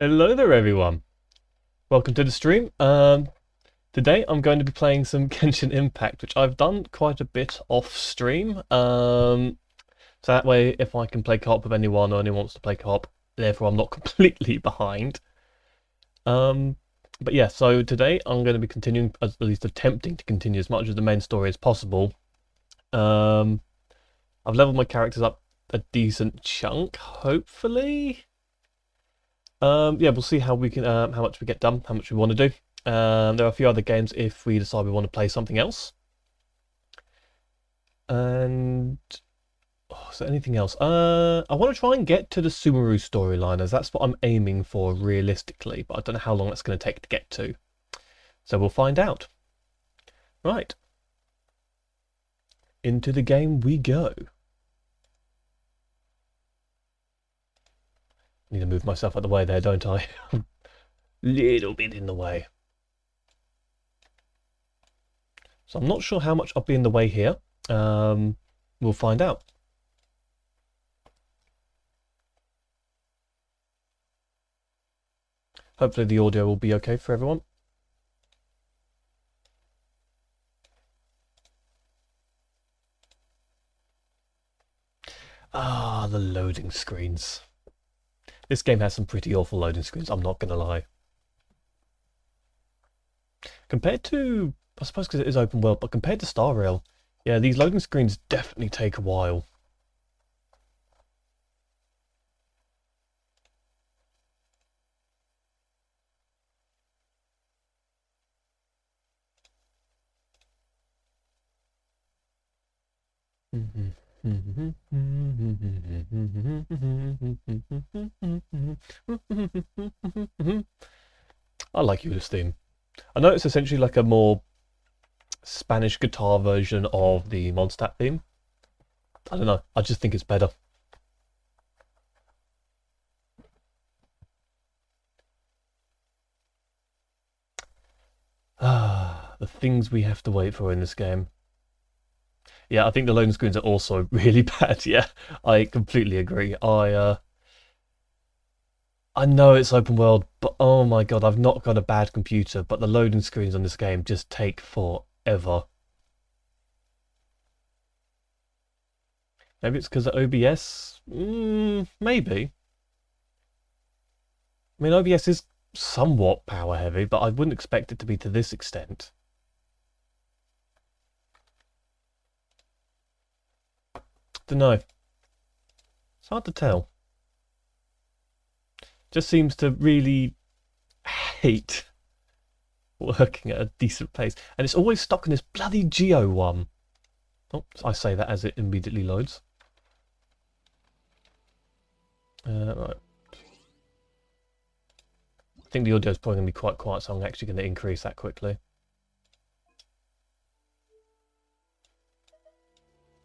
Hello there, everyone. Welcome to the stream. Today I'm going to be playing some Genshin Impact, which I've done quite a bit off stream. So that way, if I can play co-op with anyone or anyone wants to play co-op, therefore I'm not completely behind. Um, but yeah, so today I'm going to be continuing, at least attempting to continue as much of the main story as possible. I've leveled my characters up a decent chunk, hopefully. Yeah, we'll see how we can, how much we get done, how much we want to do. There are a few other games if we decide we want to play something else. And so anything else? I want to try and get to the Sumeru storyline, as that's what I'm aiming for realistically, but I don't know how long that's going to take to get to. So we'll find out. Right. Into the game we go. Need to move myself out of the way there, don't I? Little bit in the way. So I'm not sure how much I'll be in the way here. We'll find out. Hopefully the audio will be okay for everyone. Ah, the loading screens. This game has some pretty awful loading screens, I'm not going to lie. Compared to, I suppose because it is open world, but compared to Star Rail, yeah, these loading screens definitely take a while. I like Eula's theme. I know it's essentially like a more Spanish guitar version of the Mondstadt theme. I don't know, I just think it's better. Ah, the things we have to wait for in this game. Yeah, I think the loading screens are also really bad. Yeah, I completely agree. I know it's open world, but oh my god, I've not got a bad computer, but the loading screens on this game just take forever. Maybe it's because of OBS? Maybe. I mean, OBS is somewhat power heavy, but I wouldn't expect it to be to this extent. Don't know. It's hard to tell. Just seems to really hate working at a decent pace. And it's always stuck in this bloody Geo one. Oh, I say that as it immediately loads. Right. I think the audio is probably going to be quite quiet, so I'm actually going to increase that quickly.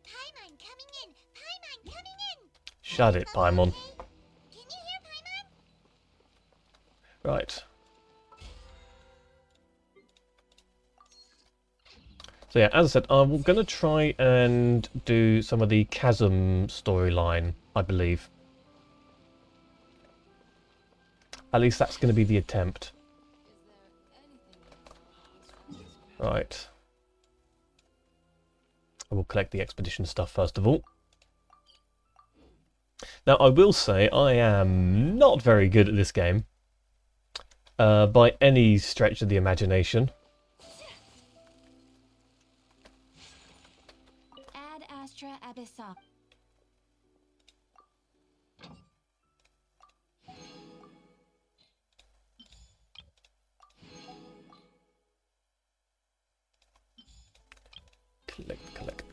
Paimon coming in! Paimon coming in! Shut it, Paimon. Can you hear Paimon? Right. So yeah, as I said, I'm going to try and do some of the Chasm storyline, I believe. At least that's going to be the attempt. Right. I will collect the expedition stuff first of all. Now, I will say I am not very good at this game. By any stretch of the imagination. Ad Astra Abyssa.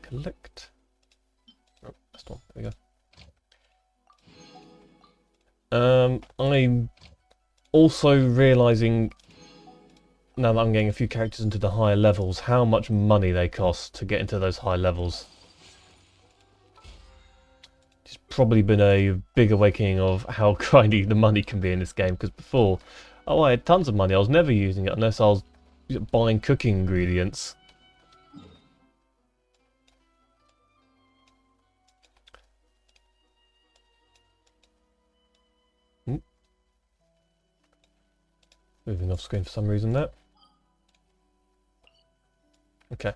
Collect. Oh, that's the one. There we go. I'm also realising, now that I'm getting a few characters into the higher levels, how much money they cost to get into those high levels. It's probably been a big awakening of how grindy the money can be in this game, because before, oh, I had tons of money, I was never using it unless I was buying cooking ingredients. Moving off screen for some reason there. Okay.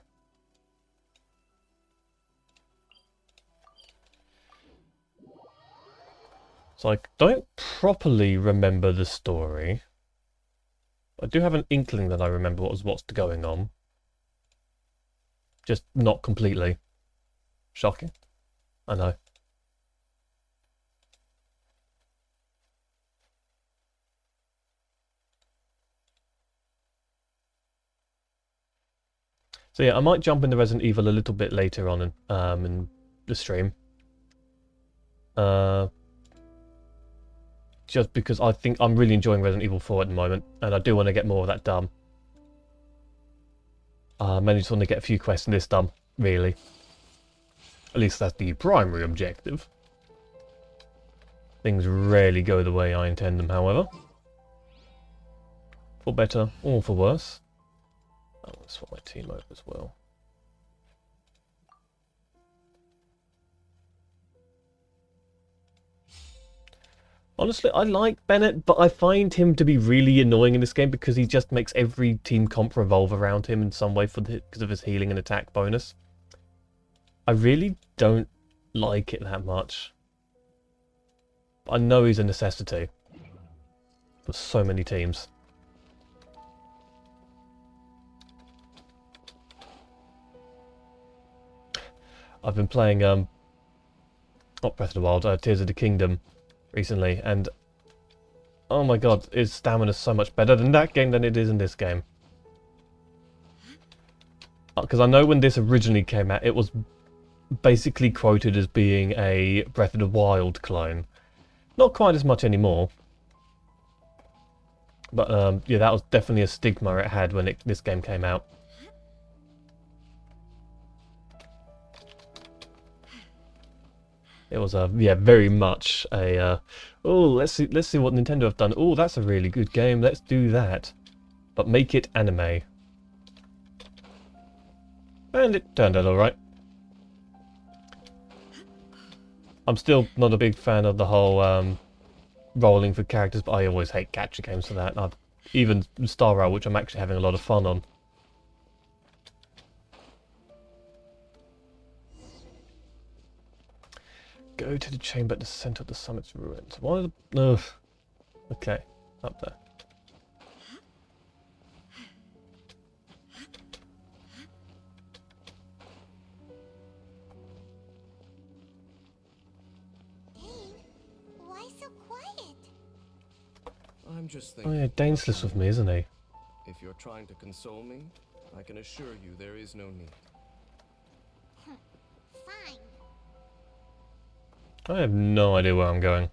So I don't properly remember the story. I do have an inkling that I remember what's going on. Just not completely. Shocking. I know. So yeah, I might jump into Resident Evil a little bit later on in the stream. Just because I think I'm really enjoying Resident Evil 4 at the moment, and I do want to get more of that done. I mainly just want to get a few quests in this done, really. At least that's the primary objective. Things rarely go the way I intend them, however. For better or for worse. Oh, let's swap my team over as well. Honestly, I like Bennett, but I find him to be really annoying in this game because he just makes every team comp revolve around him in some way because of his healing and attack bonus. I really don't like it that much. I know he's a necessity for so many teams. I've been playing not Breath of the Wild, Tears of the Kingdom recently, and oh my god, his stamina's so much better in that game than it is in this game. Because I know when this originally came out, it was basically quoted as being a Breath of the Wild clone. Not quite as much anymore. But yeah, that was definitely a stigma it had when this game came out. It was yeah, very much a oh, let's see what Nintendo have done. Oh, that's a really good game. Let's do that, but make it anime. And it turned out all right. I'm still not a big fan of the whole rolling for characters, but I always hate gacha games for that. Even Star Rail, which I'm actually having a lot of fun on. Go to the chamber at the center of the summit's ruins. Why are the... Ugh. Okay, up there. Dane, why so quiet? I'm just Oh thinking. yeah, Dane's lives with me, isn't he? If you're trying to console me, I can assure you there is no need. Fine. I have no idea where I'm going.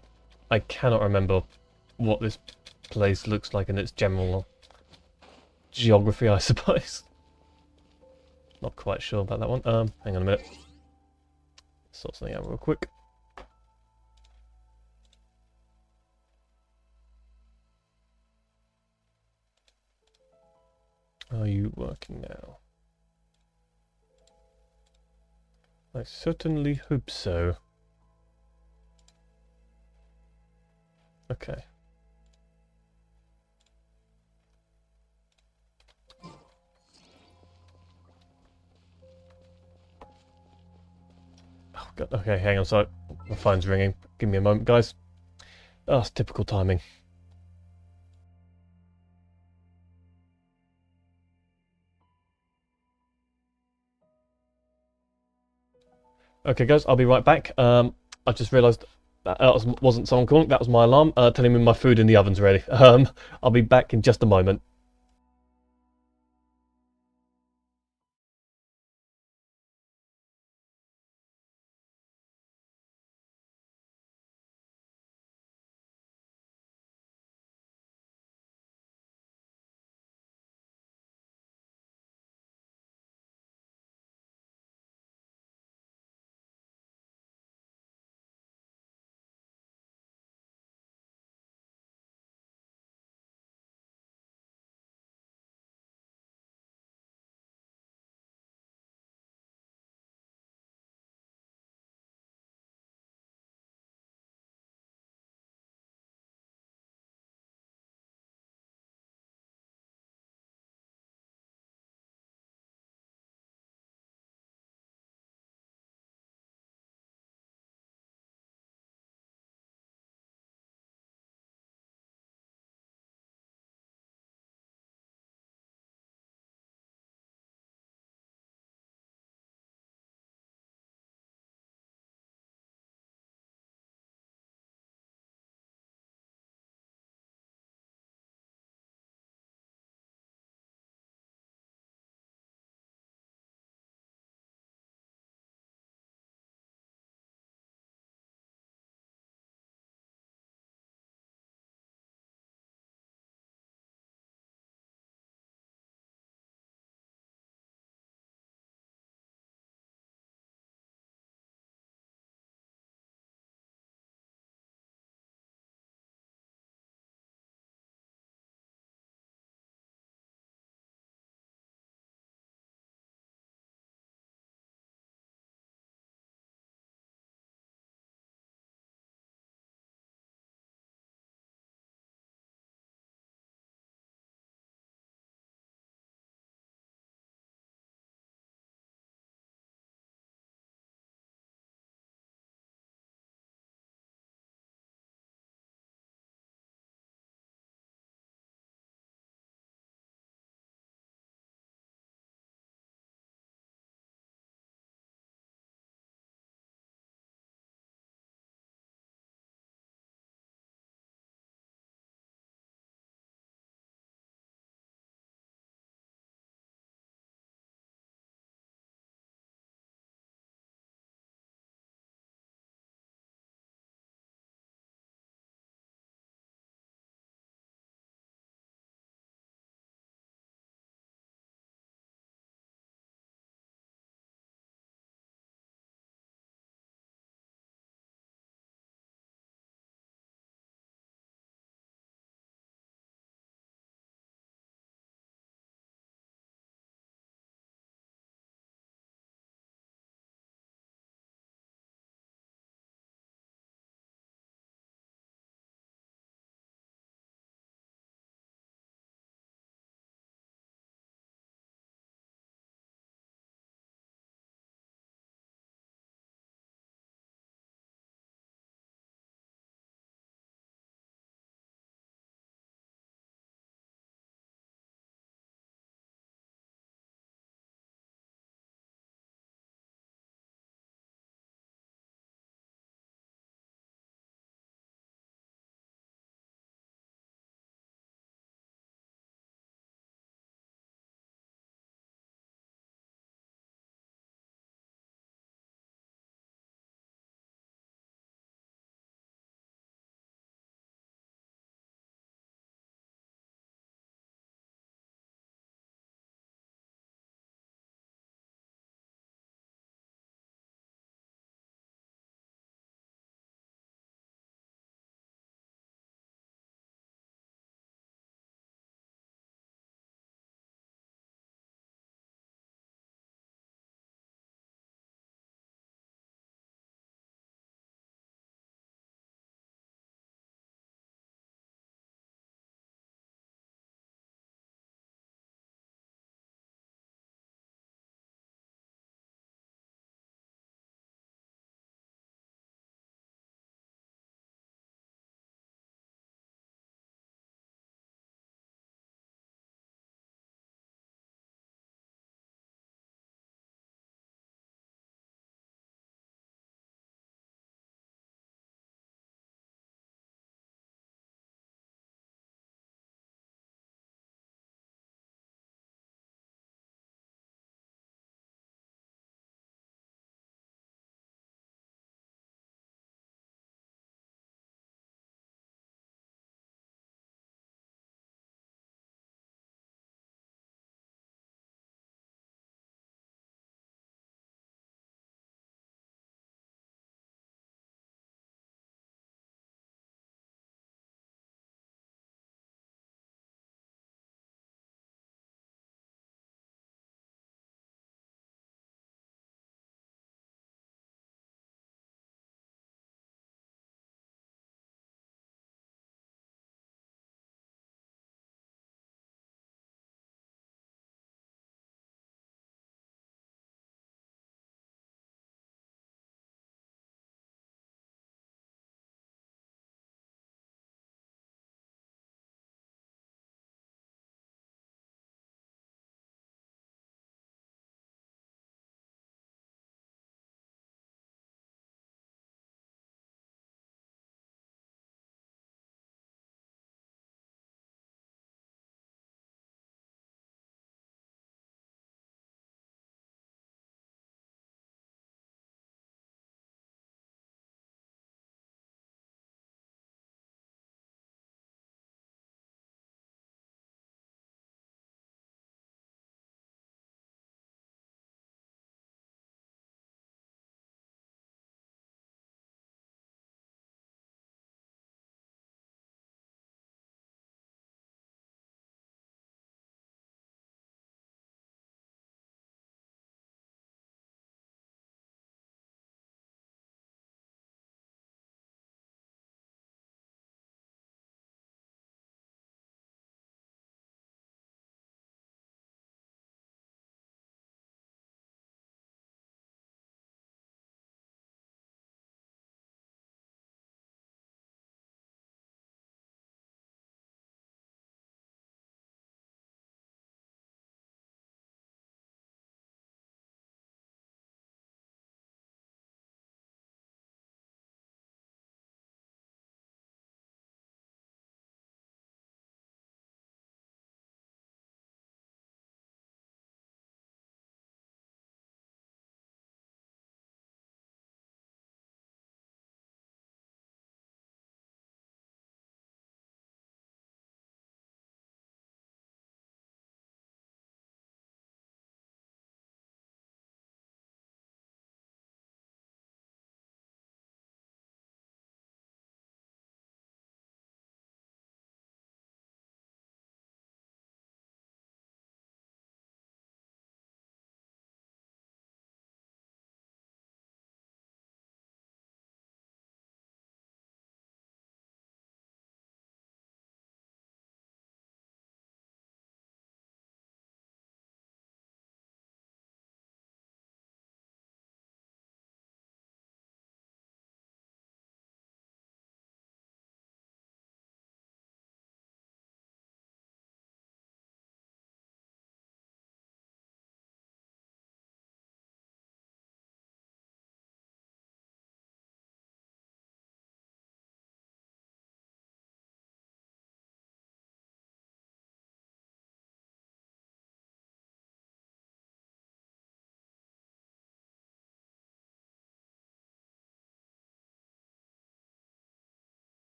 I cannot remember what this place looks like in its general geography, I suppose. Not quite sure about that one. Hang on a minute. Sort something out real quick. Are you working now? I certainly hope so. Okay. Oh god, okay, hang on, sorry. My phone's ringing. Give me a moment, guys. Oh, it's typical timing. Okay, guys, I'll be right back. I just realised that wasn't someone calling. That was my alarm telling me my food in the oven's ready. I'll be back in just a moment.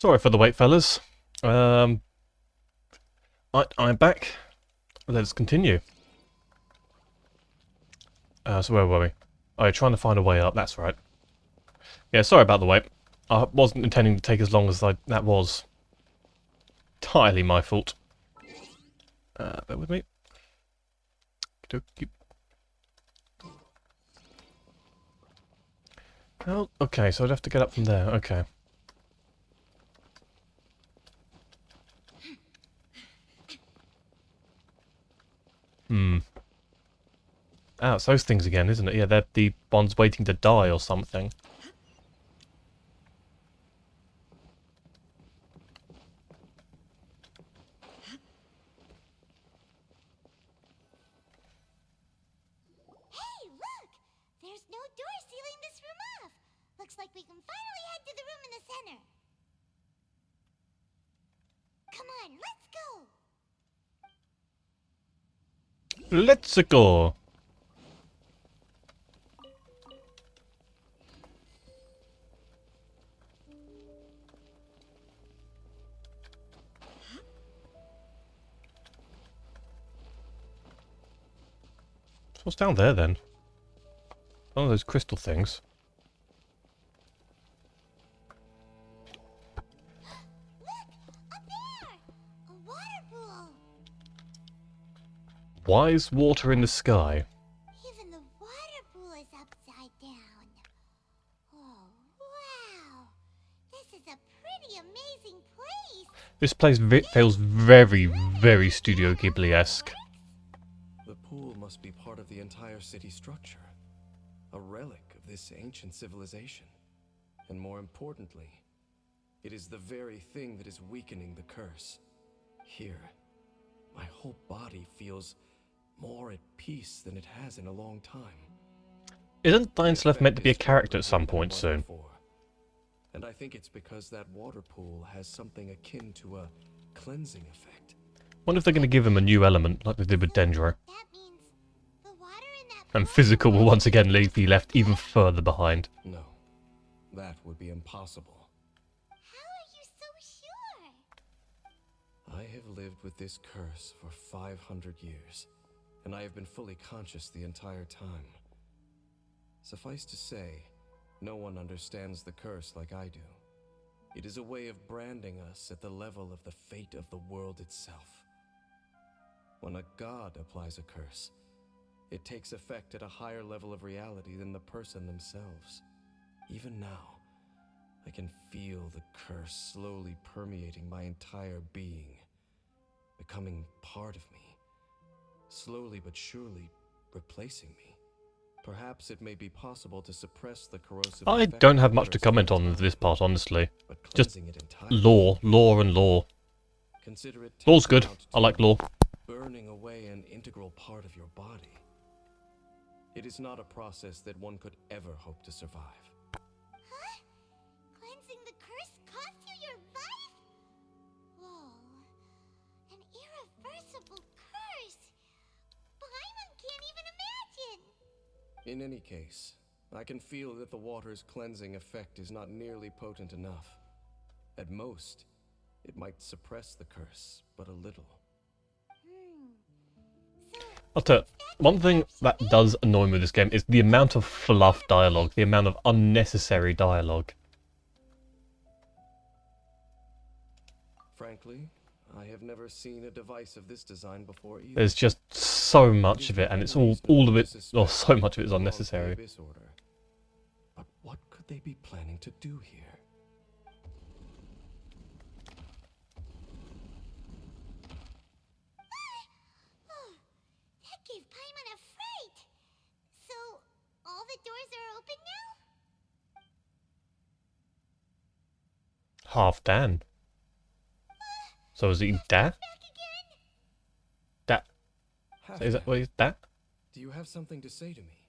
Sorry for the wait, fellas. Right, I'm back. Let's continue. So where were we? Oh, trying to find a way up, that's right. Yeah, sorry about the wait. I wasn't intending to take as long as that was. Entirely my fault. Bear with me. Oh, okay, so I'd have to get up from there, okay. Oh, it's those things again, isn't it? Yeah, they're the ones waiting to die or something. Hey, look! There's no door sealing this room off. Looks like we can finally head to the room in the center. Come on, let's go! Let's go! So what's down there then? One of those crystal things. Look! Up there! A water pool! Why is water in the sky? Even the water pool is upside down. Oh, wow! This is a pretty amazing place! This place feels very, very Studio Ghibli-esque. The pool must be part of the entire city structure. A relic of this ancient civilization. And more importantly, it is the very thing that is weakening the curse. Here, my whole body feels more at peace than it has in a long time. Isn't Denzea meant to be a character at some point soon? And I think it's because that water pool has something akin to a cleansing effect. Wonder if they're going to give him a new element, like they did with Dendro. That means the water in that And pool physical will once again be is left even further behind. No, that would be impossible. How are you so sure? I have lived with this curse for 500 years, and I have been fully conscious the entire time. Suffice to say, no one understands the curse like I do. It is a way of branding us at the level of the fate of the world itself. When a god applies a curse, it takes effect at a higher level of reality than the person themselves. Even now, I can feel the curse slowly permeating my entire being, becoming part of me, slowly but surely replacing me. Perhaps it may be possible to suppress the corrosive I effect don't of have the much to curse comment over on time, this part, honestly. but Just cleansing it entirely. lore and lore. Consider it Lore's good. tantamount I like to lore. burning away an integral part of your body. It is not a process that one could ever hope to survive. Huh? Cleansing the curse cost you your life? Whoa. An irreversible curse. Paimon can't even imagine. In any case, I can feel that the water's cleansing effect is not nearly potent enough. At most, it might suppress the curse, but a little. So, I'll tell you, one thing that does annoy me with this game is the amount of fluff dialogue, the amount of unnecessary dialogue. Frankly, I have never seen a device of this design before either. There's just so much of it, and it's all of it, or so much of it is unnecessary. But what could they be planning to do here? oh, that gave Paimon a fright. So, all the doors are open now? Half Dan. So is he Da? Back again? Da? Half Is that what he's Da? Do you have something to say to me?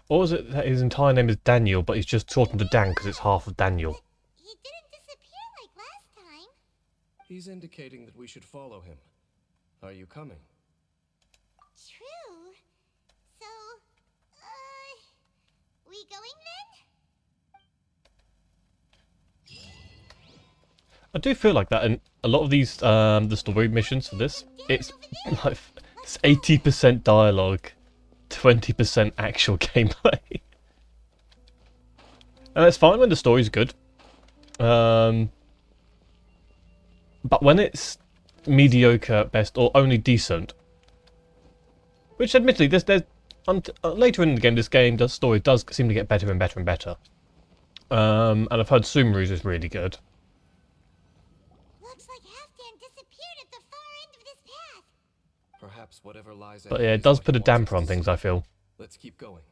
Or is it that his entire name is Daniel, but he's just shortened to Dan because it's half of Daniel? He didn't disappear like last time. He's indicating that we should follow him. Are you coming? True. So, we going then? I do feel like that in a lot of these, the story missions for this, it's like it's 80% dialogue, 20% actual gameplay. And that's fine when the story's good. But when it's mediocre at best or only decent, which admittedly, later in the game, the story does seem to get better and better and better. And I've heard Sumeru's is really good. Looks like Halfdan disappeared at the far end of this path. Perhaps whatever lies But ahead yeah, it is does what put he a wants us damper on to things, see. I feel. Let's keep going.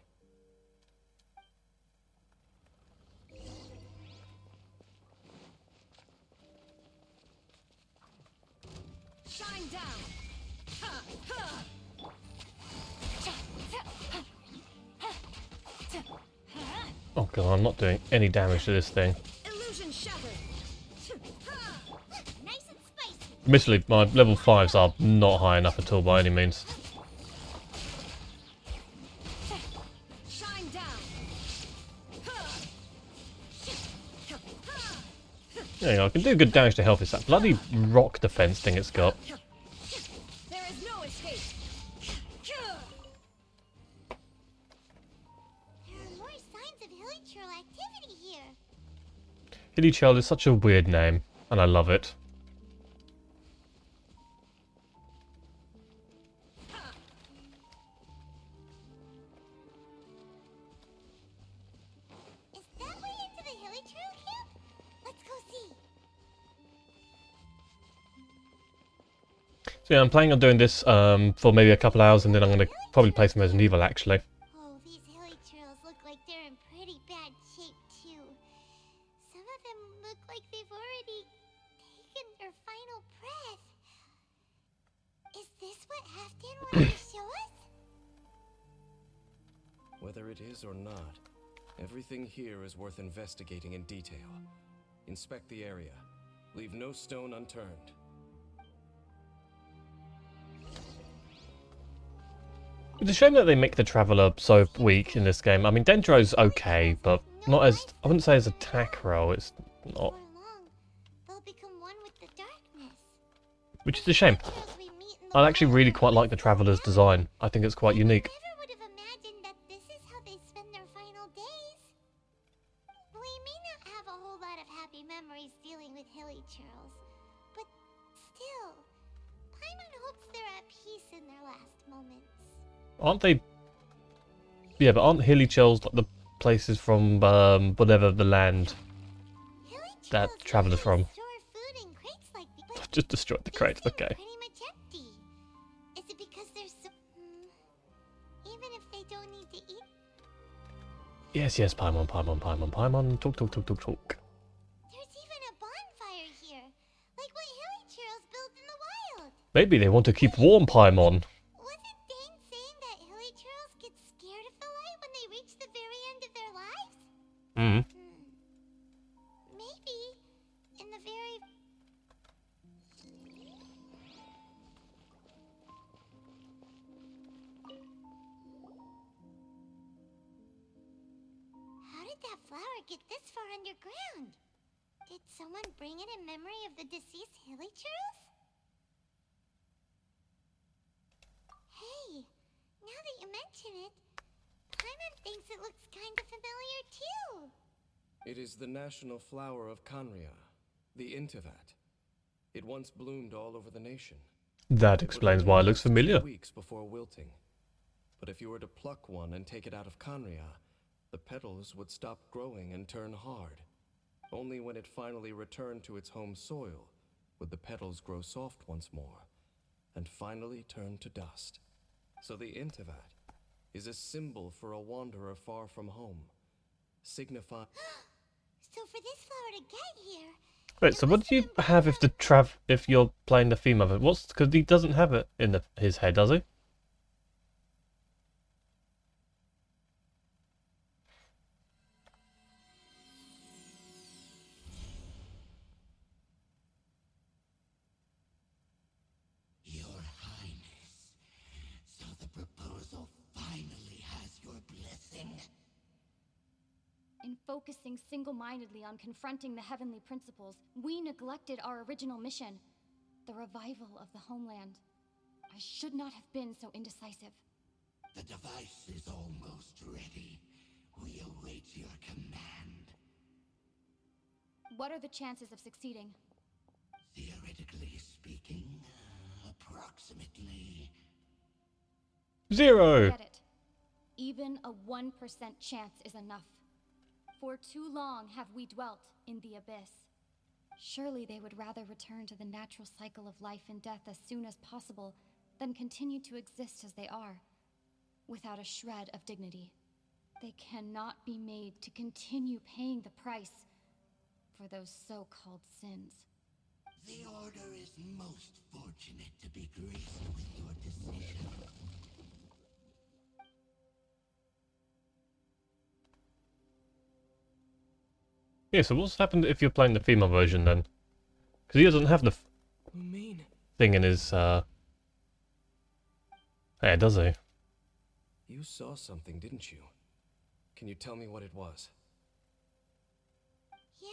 Shine down. Oh god, I'm not doing any damage to this thing. Illusion shattered. Nice and spicy. Admittedly, my level 5s are not high enough at all by any means. Shine down. Yeah, I can do good damage to health. It's that bloody rock defense thing it's got. There is no escape. There are more signs of hilichurl activity here. Hilichurl is such a weird name, and I love it. Is that way into the hilichurl camp? Let's go see. So yeah, I'm planning on doing this for maybe a couple hours, and then I'm going to probably play some Resident Evil, actually. Oh, these hilichurls look like they're in pretty bad shape, too. Some of them look like they've already taken their final breath. Is this what Halfdan wanted to show us? Whether it is or not, everything here is worth investigating in detail. Inspect the area. Leave no stone unturned. It's a shame that they make the Traveller so weak in this game. I mean, Dentro's okay, but not as... I wouldn't say as attack roll, it's not... Before long, they'll become one with the darkness. Which is a shame. Hilichurls we meet in the I actually wild really are quite like the easy Traveller's to design. I think it's quite unique. Never would have imagined that this is how they spend their final days. We may not have a whole lot of happy memories dealing with hilichurls, but still, Paimon hopes they're at peace in their last moments. Aren't they... Yeah, but aren't Hilichurls like the places from, whatever the land that Hilichurls Traveller's from? usually store food in crates like these, but Just destroyed the these crate, seem okay. pretty much empty. Is it because they're so... even if they don't need to eat... Yes, yes, Paimon, Paimon, Paimon, Paimon. Talk, talk, talk, talk, talk. There's even a bonfire here, like what hilichurls build in the wild. Maybe they want to keep warm, Paimon. Wasn't Dane saying that hilichurls get scared of the light when they reach the very end of their lives? Hmm. Maybe in the very... How did that flower get this far underground? Did someone bring it in memory of the deceased hilichurls? Hey, now that you mention it, Paimon thinks it looks kind of familiar too. It is the national flower of Canria, the Intivat. It once bloomed all over the nation. That It would explains only why it looks last a few familiar. weeks before wilting. But if you were to pluck one and take it out of Canria, the petals would stop growing and turn hard. Only when it finally returned to its home soil would the petals grow soft once more, and finally turn to dust. So the Intivat is a symbol for a wanderer far from home, signifying... So for this flower to get here, Wait, so what do you have if if you're playing the female? What's because he doesn't have it in his head, does he? Your Highness, so the proposal finally has your blessing. In Focusing single-mindedly on confronting the heavenly principles, we neglected our original mission, the revival of the homeland. I should not have been so indecisive. The device is almost ready. We await your command. What are the chances of succeeding? Theoretically speaking, approximately. 0. Get it. Even a 1% chance is enough. For too long have we dwelt in the abyss. Surely they would rather return to the natural cycle of life and death as soon as possible than continue to exist as they are, without a shred of dignity. They cannot be made to continue paying the price for those so-called sins. The Order is most fortunate to be graced with your decision. Yeah, so what's happened if you're playing the female version then? Because he doesn't have the Mean. thing in his, yeah, does he? You saw something, didn't you? Can you tell me what it was? Yeah,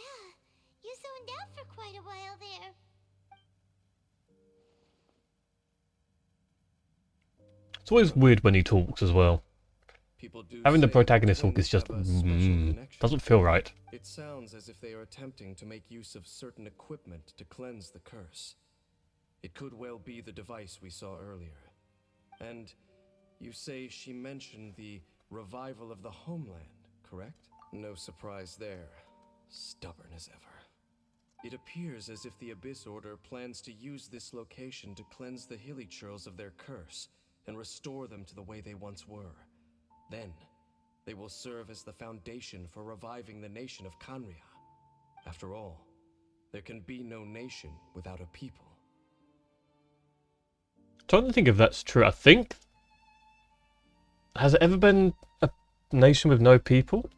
you zoned out for quite a while there. It's always weird when he talks as well. People do Having the say protagonist talk twins is just, have a special connection. doesn't feel right. It sounds as if they are attempting to make use of certain equipment to cleanse the curse. It could well be the device we saw earlier. And you say she mentioned the revival of the homeland, correct? No surprise there. Stubborn as ever. It appears as if the Abyss Order plans to use this location to cleanse the Hilly Churls of their curse and restore them to the way they once were. Then, they will serve as the foundation for reviving the nation of Kanria. After all, there can be no nation without a people. Trying to think if that's true. I think... Has it ever been a nation with no people?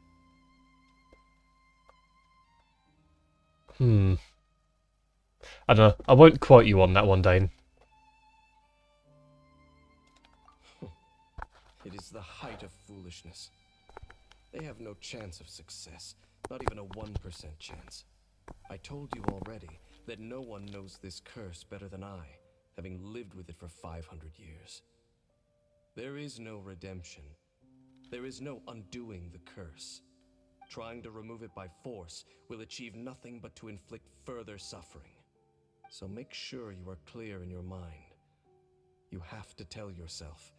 I don't know. I won't quote you on that one, Dane. It is the height of foolishness. They have no chance of success, not even a 1% chance. I told you already that no one knows this curse better than I, having lived with it for 500 years. There is no redemption. There is no undoing the curse. Trying to remove it by force will achieve nothing but to inflict further suffering. So make sure you are clear in your mind. You have to tell yourself,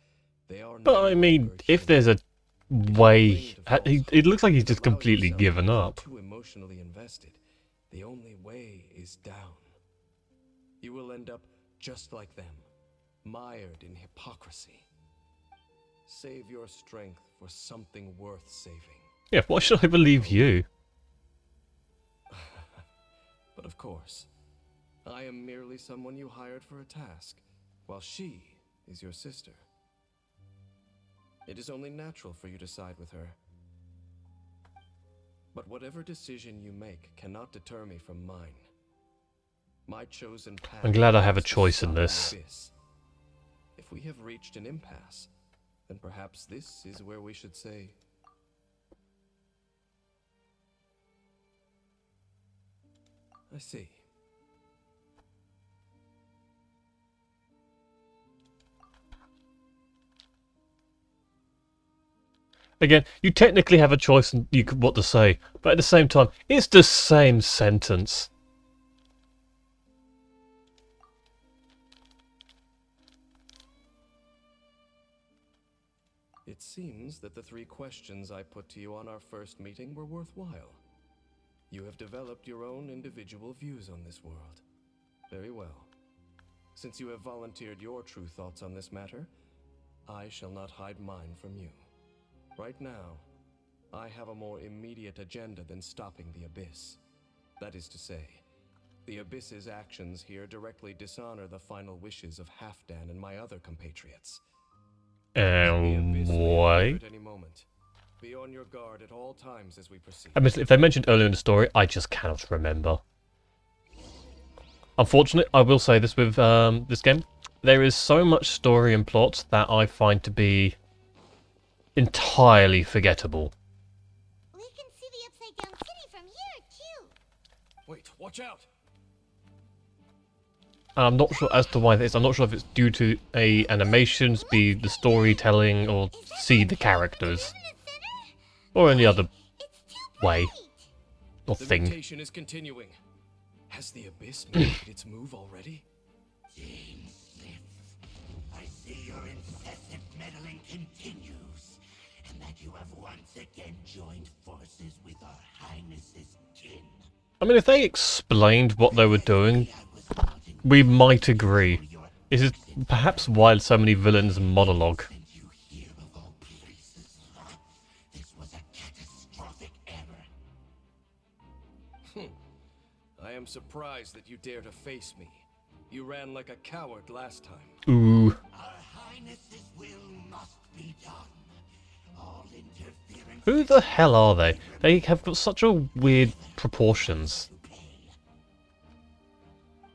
they are But no I mean, longer if human. there's a If you way... cling to false It looks like he's hope just and allow completely yourself given to become up. too emotionally invested, the only way is down. You will end up just like them, mired in hypocrisy. Save your strength for something worth saving. Yeah, why should I believe you? But of course, I am merely someone you hired for a task, while she is your sister. It is only natural for you to side with her. But whatever decision you make cannot deter me from mine. My chosen path. I'm glad I have a is to choice in stop the this. abyss. If we have reached an impasse, then perhaps this is where we should say. I see. Again, you technically have a choice in what to say, but at the same time, it's the same sentence. It seems that the 3 questions I put to you on our first meeting were worthwhile. You have developed your own individual views on this world. Very well. Since you have volunteered your true thoughts on this matter, I shall not hide mine from you. Right now, I have a more immediate agenda than stopping the Abyss. That is to say, the Abyss's actions here directly dishonor the final wishes of Halfdan and my other compatriots. The Abyss may Why? appear at any moment. Be on your guard at all times as we proceed. I mean, if they mentioned earlier in the story, I just cannot remember. Unfortunately, I will say this with this game. There is so much story and plot that I find to be entirely forgettable. We can see the upside Watch out! I'm not sure as to why that is. I'm not sure if it's due to an animation, speed, the storytelling, or see the characters, or any other way or The thing. mutation is continuing. Has the Abyss made its move already? James Smith, I see your incessant meddling continues, and that you have once again joined forces with our Highness's kin. I mean, if they explained what they were doing, we might agree. This is perhaps why so many villains monologue. And you here of all places, huh? This was a catastrophic error. I am surprised that you dare to face me. You ran like a coward last time. Ooh. Our Highness's will must be done. All interference Who the hell are they? They have got such a weird proportions. to pay.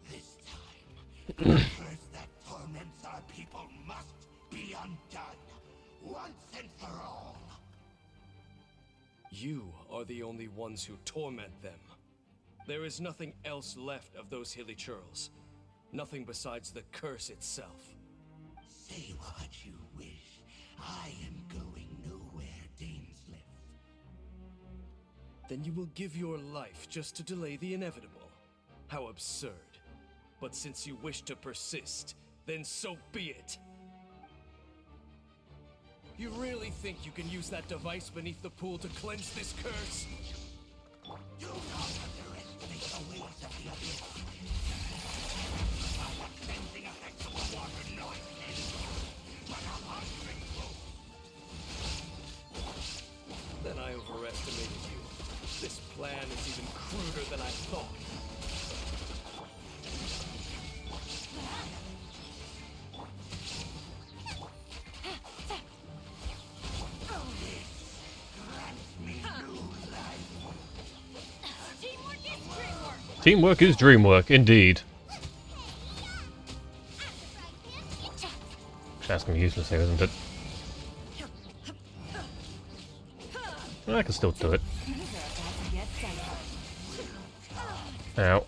This time, the curse that torments our people must be undone, once and for all. You are the only ones who torment them. There is nothing else left of those hilly churls. Nothing besides the curse itself. Say what you wish. I am going nowhere, Dainsliff. Then you will give your life just to delay the inevitable. How absurd. But since you wish to persist, then so be it. You really think you can use that device beneath the pool to cleanse this curse? Do not underestimate the waves of the abyss. Not the cleansing effects of the water noises, but a hundredfold. Then I overestimated you. This plan is even cruder than I thought. Teamwork is dreamwork, indeed. That's gonna be useless here, isn't it? I can still do it. Ow.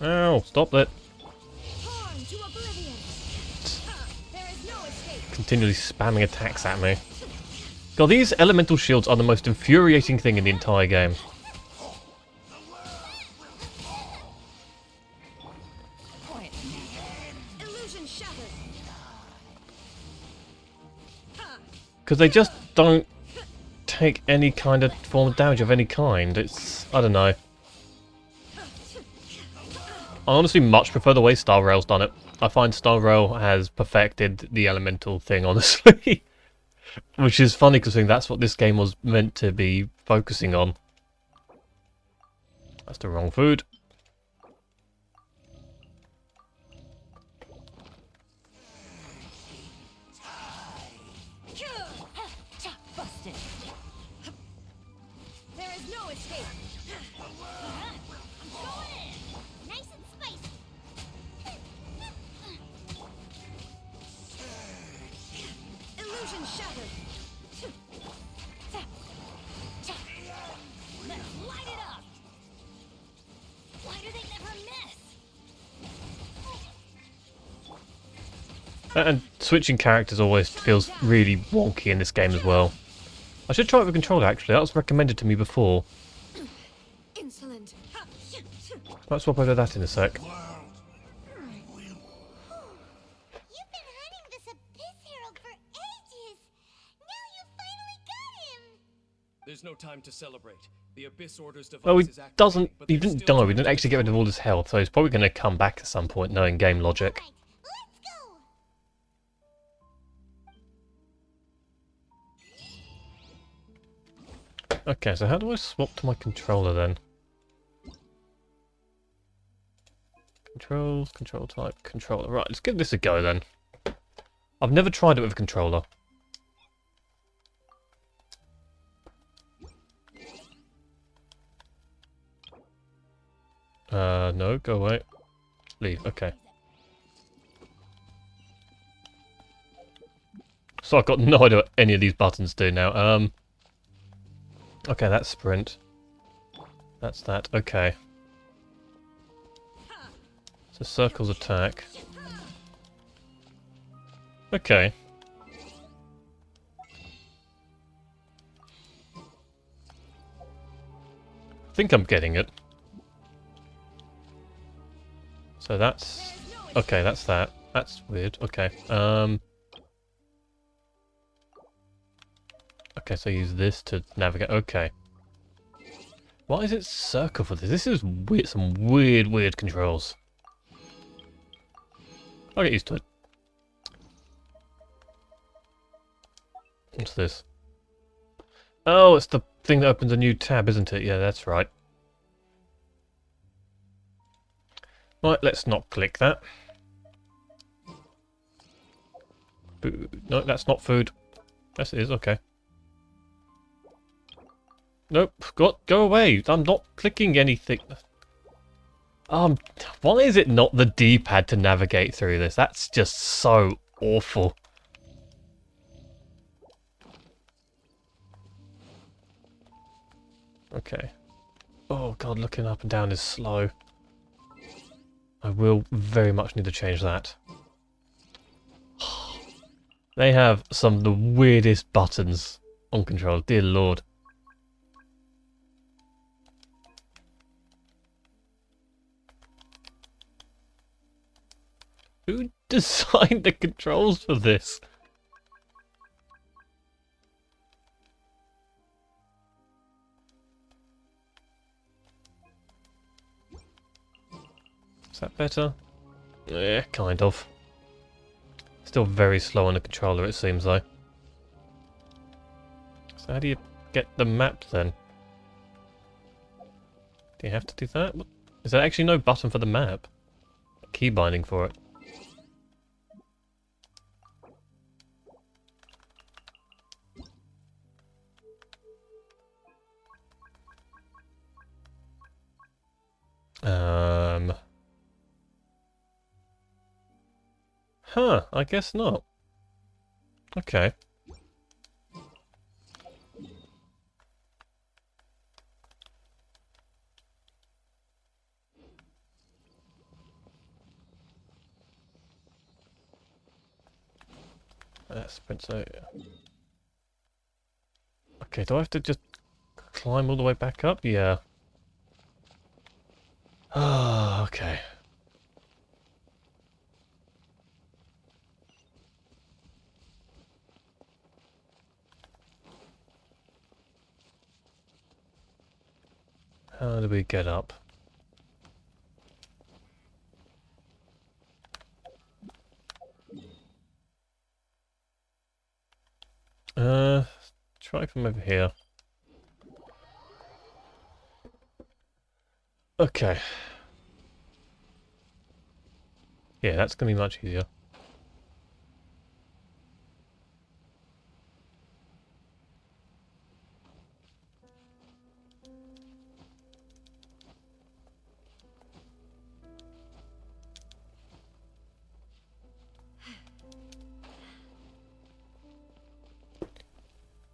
Ow, stop that. Continually spamming attacks at me. God, these elemental shields are the most infuriating thing in the entire game. Because they just don't take any kind of form of damage of any kind. It's... I don't know. I honestly much prefer the way Star Rail's done it. I find Star Rail has perfected the elemental thing, honestly. Which is funny, considering that's what this game was meant to be focusing on. That's the wrong food. Busted. There is no escape. I'm going in. Nice and spicy. Illusion shattered. Let's light it up. Why do they never miss? And switching characters always feels really wonky in this game as well. I should try it with a controller, actually. That was recommended to me before. Insolent. Might swap over that in a sec. You've been hunting this Abyss Herald for ages. Now you finally got him. There's no time to celebrate. The Abyss Order's device Well, is activating, but he there's didn't still die, time we didn't to actually get rid of all his health, so he's probably going to come back at some point, knowing game logic. Right, let's go. Okay, so how do I swap to my controller then? Controls, control type, controller. Right, let's give this a go then. I've never tried it with a controller. No, go away. Leave, okay. So I've got no idea what any of these buttons do now. Okay, that's sprint. That's that. Okay. So circles attack. Okay. I think I'm getting it. So that's... Okay, that's that. That's weird. Okay. Okay, so use this to navigate. Okay. Why is it circle for this? This is weird. Some weird controls. I'll get used to it. What's this? Oh, it's the thing that opens a new tab, isn't it? Yeah, that's right. Right, let's not click that. Food. No, that's not food. Yes, it is. Okay. Nope. Go away. I'm not clicking anything. Why is it not the D-pad to navigate through this? That's just so awful. Okay. Oh god, looking up and down is slow. I will very much need to change that. They have some of the weirdest buttons on control, dear lord. Who designed the controls for this? Is that better? Yeah, kind of. Still very slow on the controller, it seems though. So how do you get the map then? Do you have to do that? Is there actually no button for the map? Key binding for it. Huh, I guess not. Okay. That's so. Okay, do I have to just climb all the way back up? Yeah. Ah, okay. How do we get up? Try from over here. Okay. Yeah, that's gonna be much easier.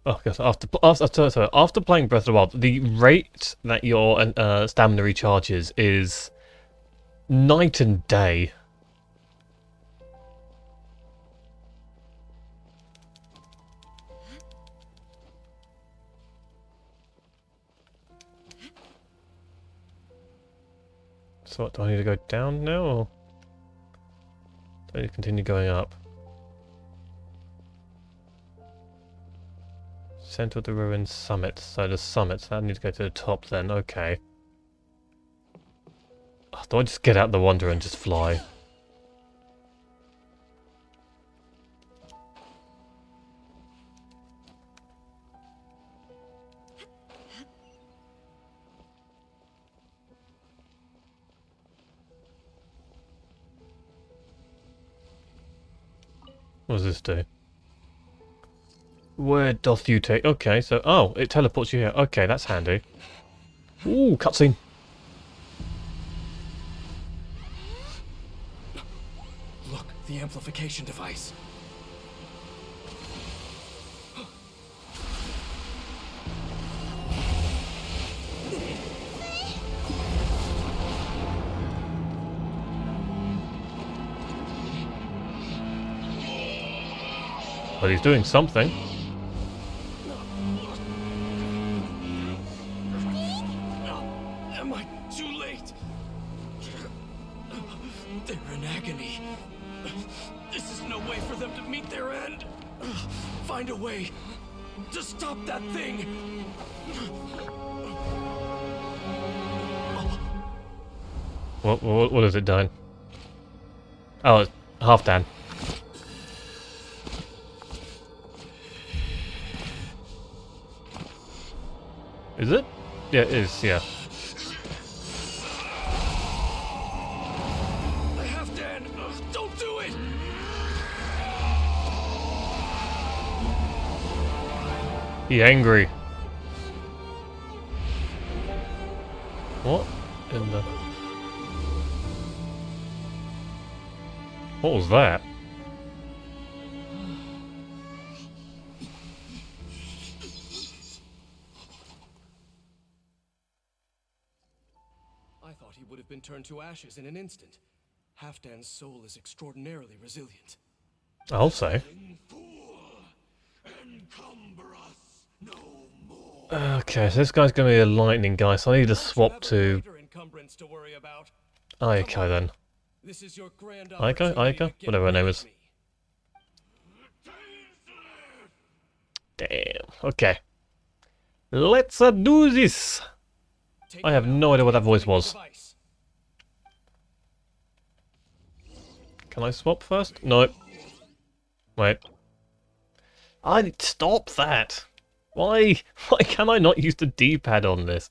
Oh, yes, after playing Breath of the Wild, the rate that your stamina recharges is night and day. So what, do I need to go down now, or do I need to continue going up? Center of the ruined summit. So the summit, so I need to go to the top then, okay. Oh, do I just get out the wander and just fly? What does this do? Where doth you take... Okay, so... Oh, it teleports you here. Okay, that's handy. Ooh, cutscene. Look, the amplification device. But he's doing something. Am I too late? They're in agony. This is no way for them to meet their end. Find a way to stop that thing. What is it doing? Oh, it's half down. Is it? Yeah, it is, yeah. I have Dan. Don't do it. He angry. What in the... What was that? I thought he would have been turned to ashes in an instant. Halfdan's soul is extraordinarily resilient. I'll say. Okay, so this guy's going to be a lightning guy, so I need to swap to... Aika then. Aika? Whatever her name is. Damn. Okay. Let's do this! I have no idea what that voice was. Can I swap first? No. Wait. Stop that! Why can I not use the D-pad on this?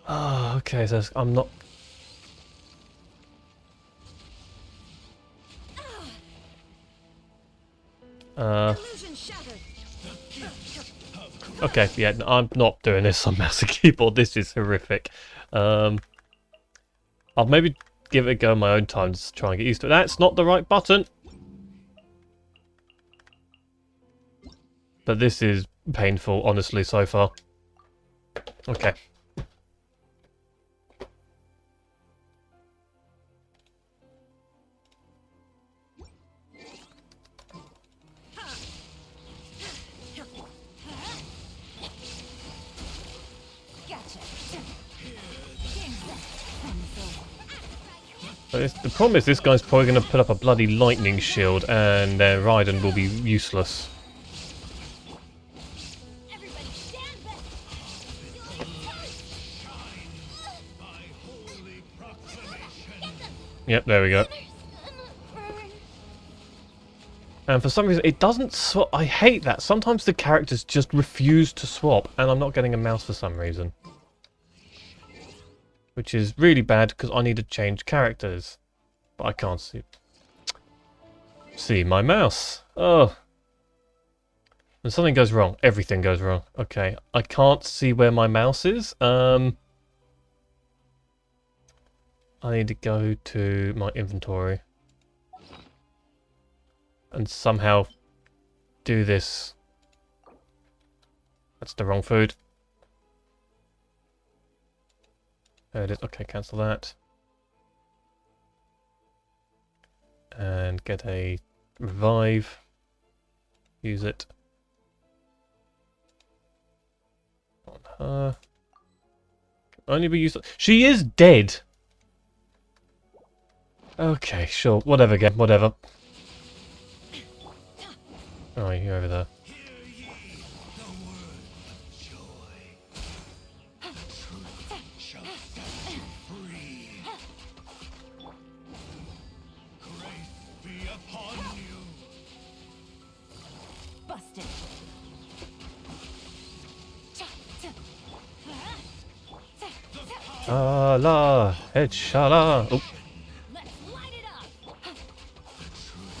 Ah, okay, so I'm not... Okay, yeah, no, I'm not doing this on mouse and keyboard. This is horrific. I'll maybe give it a go on my own time to try and get used to it. That's not the right button! But this is painful, honestly, so far. Okay. The problem is this guy's probably going to put up a bloody lightning shield and Raiden will be useless. Yep, there we go. And for some reason, it doesn't swap. I hate that. Sometimes the characters just refuse to swap, and I'm not getting a mouse for some reason. Which is really bad, because I need to change characters. But I can't see my mouse. Oh. When something goes wrong, everything goes wrong. Okay, I can't see where my mouse is. I need to go to my inventory. And somehow do this. That's the wrong food. There it is. Okay, cancel that. And get a revive. Use it. On her. Can only be used. She is dead! Okay, sure. Whatever, game. Whatever. Oh, you're over there. La headshala. Oh. Let's light it up.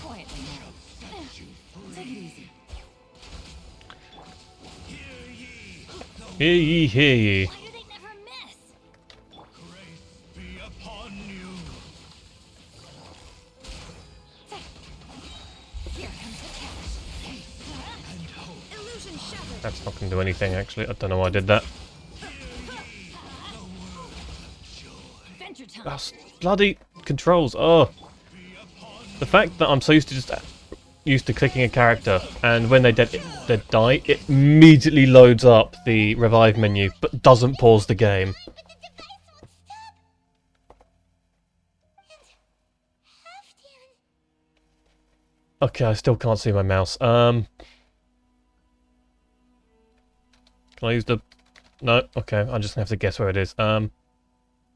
Quietly now. Take it easy. Hear ye, hear ye. Why do they never miss? Grace be upon you. Here comes the catch. And hope. Illusion shattered. That's not going to do anything, actually. I don't know why I did that. Adventure time. That's bloody controls. Oh. The fact that I'm so used to clicking a character, and when they die, it immediately loads up the revive menu, but doesn't pause the game. But the device won't stop. And Halfdan. Okay, I still can't see my mouse. Can I use the... No, okay, I'm just gonna have to guess where it is. Not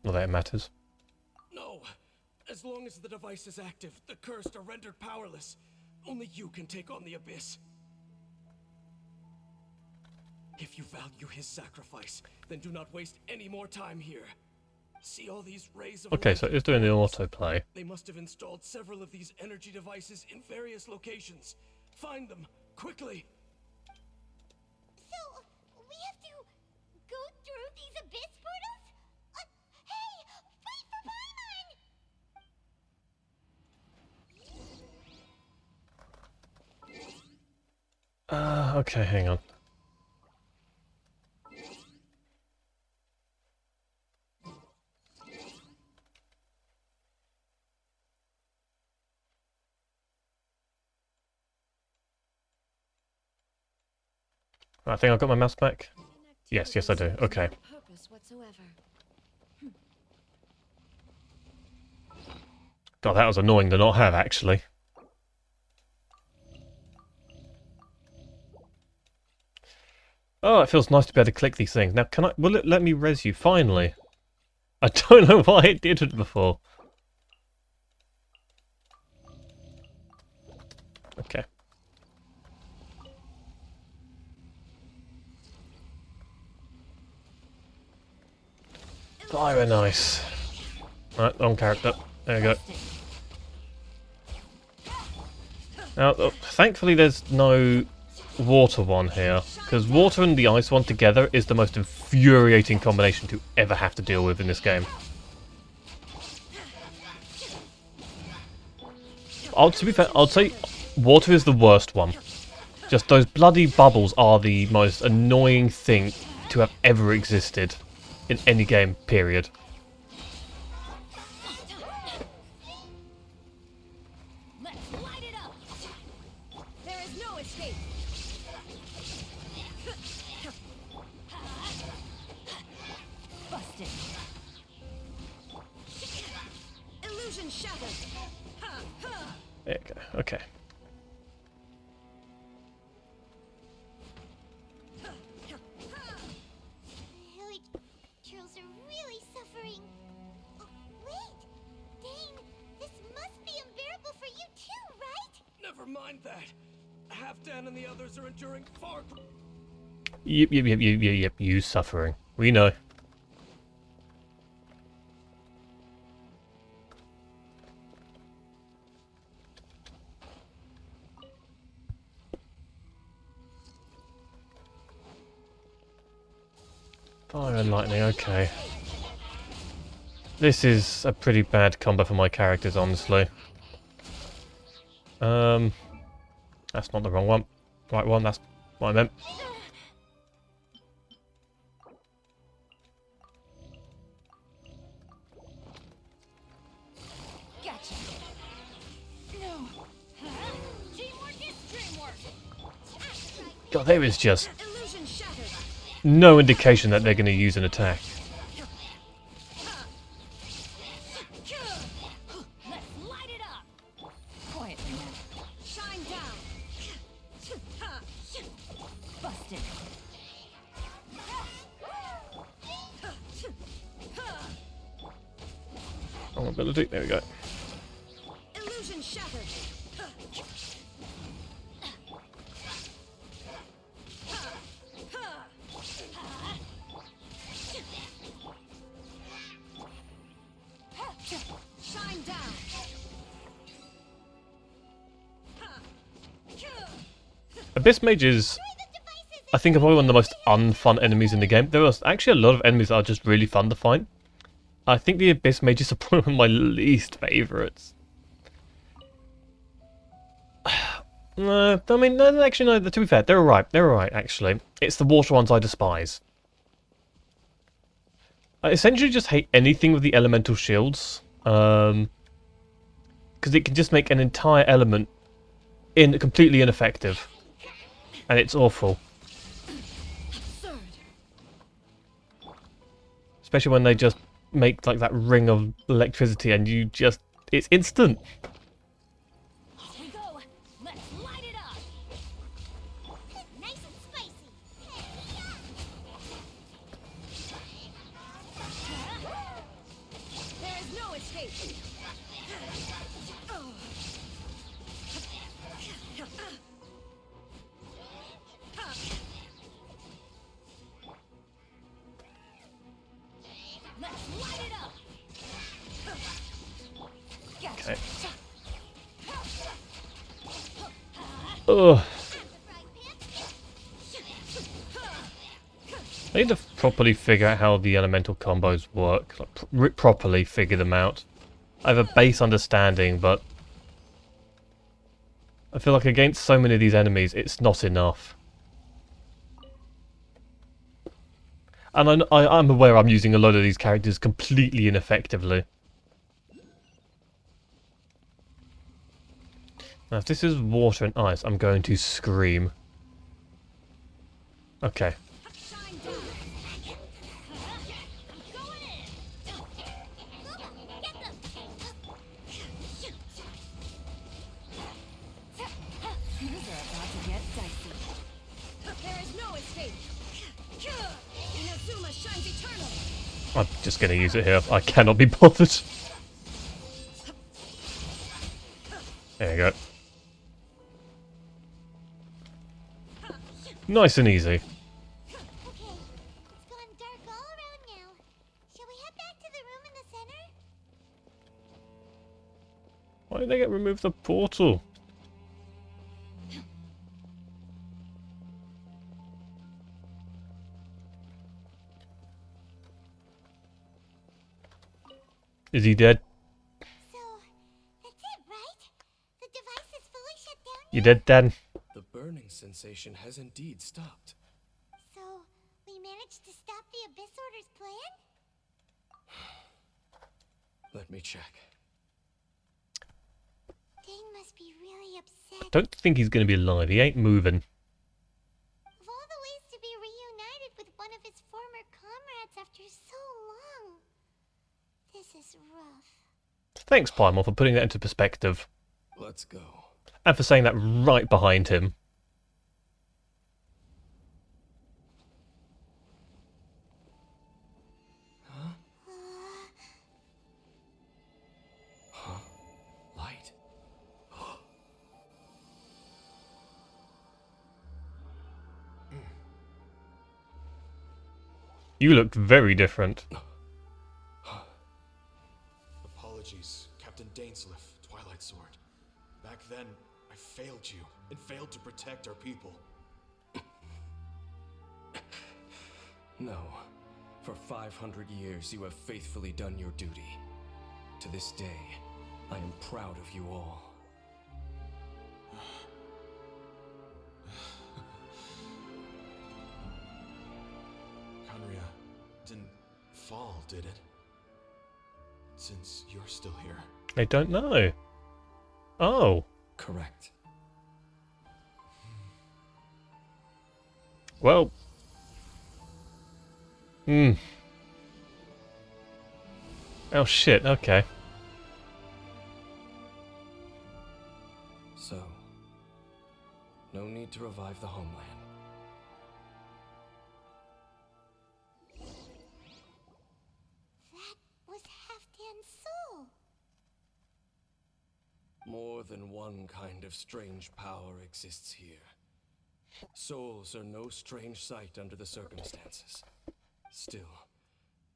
that it matters. No! As long as the device is active, the cursed are rendered powerless. Only you can take on the Abyss. If you value his sacrifice, then do not waste any more time here. See all these rays of Okay, so light? it's doing the autoplay. They must have installed several of these energy devices in various locations. Find them, quickly! So, we have to go through these abyss portals? Hey! Wait for Paimon! Okay, hang on. I think I've got my mouse back. Yes, I do. Okay. God, that was annoying to not have, actually. Oh, it feels nice to be able to click these things. Now, will it let me res you, finally? I don't know why it didn't before. Okay. Very nice. Right, on character. There we go. Now, thankfully there's no water one here, because water and the ice one together is the most infuriating combination to ever have to deal with in this game. To be fair, I'd say water is the worst one. Just those bloody bubbles are the most annoying thing to have ever existed in any game, period. Let's light it up. There is no escape. Busted. Illusion shattered. There you go. Okay. Villagers are really suffering. Oh, wait! Dane, this must be unbearable for you too, right? Never mind that. Halfdan and the others are enduring far. Yep, you suffering. We know. Fire and lightning, okay. This is a pretty bad combo for my characters, honestly. That's not the wrong one. Right one, that's what I meant. Gotcha. No. Teamwork is dreamwork. God, there is just Illusion shattered. no indication that they're going to use an attack. Let's light it up. Quietly now. Shine down. Busted. Wrong ability, there we go. Illusion shattered. Shine down. Abyss mages, I think, are probably one of the most unfun enemies in the game. There are actually a lot of enemies that are just really fun to fight. I think the Abyss mages are probably one of my least favourites. No, I mean, no, actually, no, to be fair, they're alright, actually. It's the water ones I despise. I essentially just hate anything with the elemental shields. because it can just make an entire element completely ineffective, and it's awful. Especially when they just make like that ring of electricity, and it's instant. Here we go. Let's light it up. Nice and spicy. There is no escape. Let's light it up. Okay. Ugh. I need to properly figure out how the elemental combos work. Like, properly figure them out. I have a base understanding, but I feel like against so many of these enemies, it's not enough. And I'm aware I'm using a lot of these characters completely ineffectively. Now, if this is water and ice, I'm going to scream. Okay. Shine down. I'm going in. Luma, get them. Things are about to get dicey. There is no escape. Inazuma shines eternal. I'm just going to use it here. I cannot be bothered. There you go. Nice and easy. Okay, it's gone dark all around now. Shall we head back to the room in the center? Why did they get removed the portal? Is he dead? So, that's it, right? The device is fully shut down You now? dead, Dan? The burning sensation has indeed stopped. So, we managed to stop the Abyss Order's plan? Let me check. Dane must be really upset. Don't think he's going to be alive. He ain't moving. Of all the ways to be reunited with one of his former comrades after so long, this is rough. Thanks, Paimon, for putting that into perspective. Let's go. And for saying that right behind him. Huh? Light? You looked very different. Apologies, Captain Dainsliff, Twilight Sword. Back then, I failed you and failed to protect our people. No. For 500 years, you have faithfully done your duty. To this day, I am proud of you all. Conria didn't fall, did it? Since you're still here. I don't know. Oh. Correct. Well. Oh shit, okay. So, no need to revive the homeland. That was Halfdan's soul. More than one kind of strange power exists here. Souls are no strange sight under the circumstances. Still,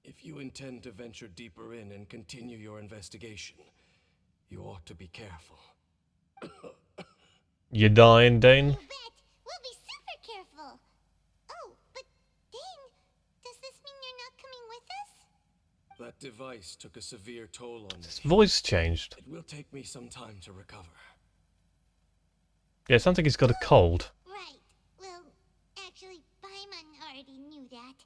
if you intend to venture deeper in and continue your investigation, you ought to be careful. You dying, Dane? You bet. We'll be super careful. Oh, but Dane, does this mean you're not coming with us? That device took a severe toll on His me. voice changed. It will take me some time to recover. Yeah, it sounds like he's got a cold. Right. Well, actually, Paimon already knew that.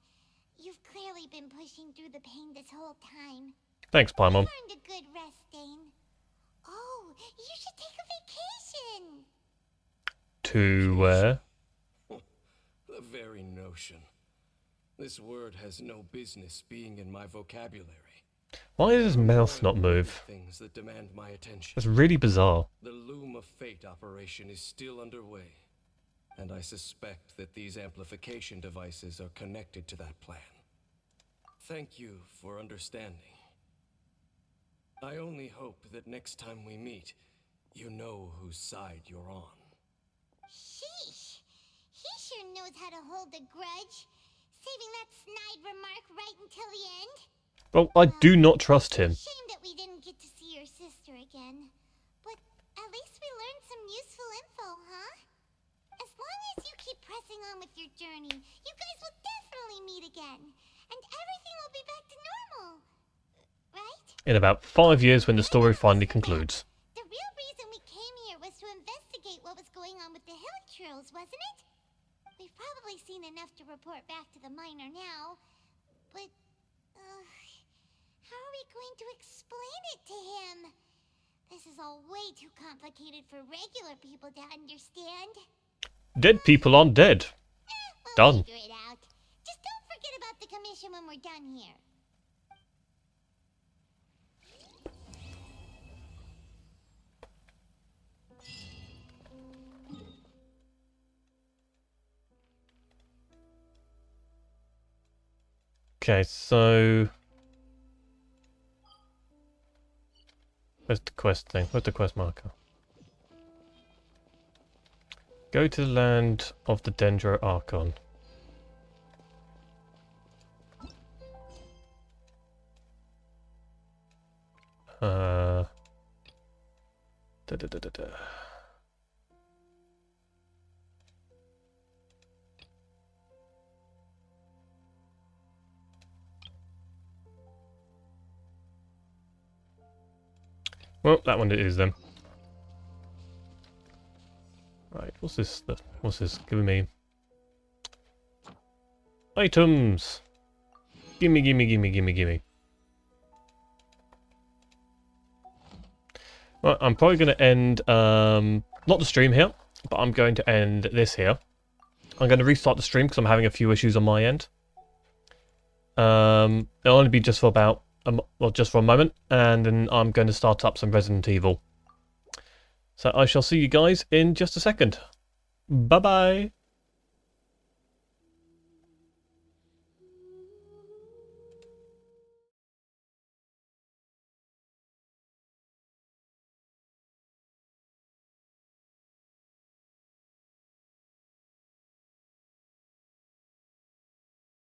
You've clearly been pushing through the pain this whole time. Thanks, Paimon. Earned a good rest, Dane. Oh, vacation. To where? The very notion. This word has no business being in my vocabulary. Why does his mouth not move? Things that demand my attention. That's really bizarre. The Loom of Fate operation is still underway, and I suspect that these amplification devices are connected to that plan. Thank you for understanding. I only hope that next time we meet, you know whose side you're on. Sheesh. He sure knows how to hold a grudge. Saving that snide remark right until the end. Well, I do not trust him. Shame that we didn't get to see your sister again. But at least we learned some useful info, huh? As long as you keep pressing on with your journey, you guys will definitely meet again. And everything will be back to normal. Right? In about 5 years when the story finally concludes. The real reason we came here was to investigate what was going on with the Hilichurls, wasn't it? We've probably seen enough to report back to the miner now. But, how are we going to explain it to him? This is all way too complicated for regular people to understand. Dead people aren't dead. We'll Done. figure it out. Just don't forget about the commission when we're done here. Okay, so... Where's the quest thing? Where's the quest marker? Go to the land of the Dendro Archon. Da, da, da, da, da. Well, that one it is then. Right, what's this? What's this? Give me items. Gimme, gimme, gimme, gimme, gimme. Right, I'm probably going to end, not the stream here, but I'm going to end this here. I'm going to restart the stream because I'm having a few issues on my end. It'll only be just for about, well, just for a moment, and then I'm going to start up some Resident Evil. So I shall see you guys in just a second. Bye-bye.